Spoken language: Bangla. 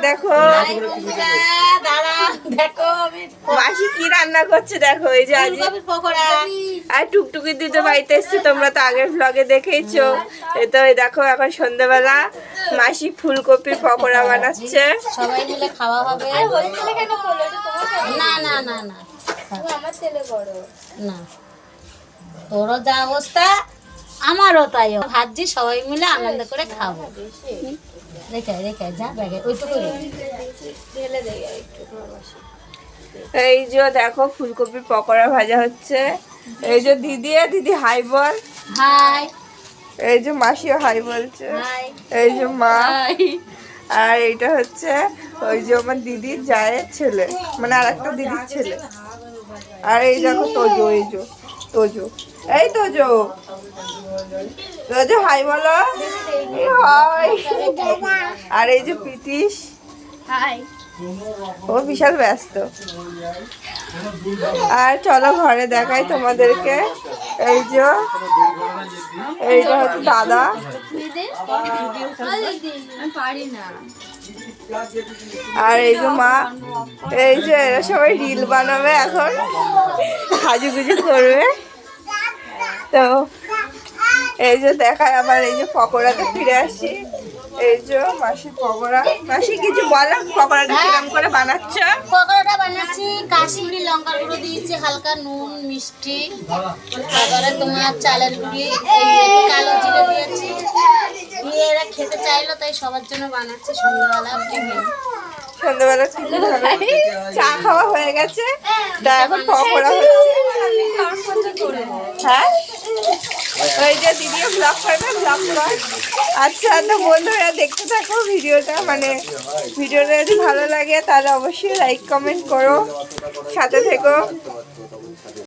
দেখো মাসি কি রান্না করছে দেখো। এই যে আর টুকটুকি দিতে বাড়িতে এসছে, তোমরা তো আগের ব্লগে দেখেইছো। এই তো এই দেখো এখন সন্ধ্যাবেলা মাসি ফুলকপির পকোড়া বানাচ্ছে, সবাই মিলে খাওয়া হবে। না না না না না, তোরও যা অবস্থা আমারও তাই, ভাবছি সবাই মিলে আনন্দ করে খাবো। রেখে রেখে যা ব্যাগে ওইটুকু এই যে দেখো ফুলকপির পকোড়া ভাজা হচ্ছে। এই যে দিদি হাই বল। হাই। এই যে মাসিও হাই বলছে। এই যে মা। আর এইটা হচ্ছে ওই যে আমার দিদির জায়ের ছেলে, মানে আর একটা দিদির ছেলে। আর এই দেখো তোজো, এই যে তোজো, এই তোজো তোজো হাই বলো। হাই। আর এই যে প্রীতিশ, হাই। ও বিশাল ব্যস্ত। আর চলো ঘরে দেখাই তোমাদেরকে। এই যে এইটা হচ্ছে দাদা। আর এই যে মা। এই যে এরা সবাই রিল বানাবে এখন, সাজুগুজু করবে। তো এই যে দেখায় আবার এই যে পকোড়াতে ফিরে আসি। এই যে মাসির পকোড়া। মাসি কিছু বলো, পকোড়াটা কিরকম করে বানাচ্ছ? পকোড়াটা বানাচ্ছি কাশ্মীরি লঙ্কার গুঁড়ো দিয়েছি, হালকা নুন মিষ্টি, তারপরে তোমার চালের গুঁড়ি, কালো জিরে দিয়েছি। দিয়ে এরা খেতে চাইলো তাই সবার জন্য বানাচ্ছি। সন্ধ্যাবেলা টিফিন হবে, চা খাওয়া হয়ে গেছে, তা এখন পকোড়া হচ্ছে। হ্যাঁ ওই যে দিদিও ব্লগ করবে, ব্লগ কর। আচ্ছা তো বন্ধুরা দেখতে থাকো ভিডিওটা, মানে ভিডিওটা যদি ভালো লাগে তাহলে অবশ্যই লাইক কমেন্ট করো, সাথে থেকো।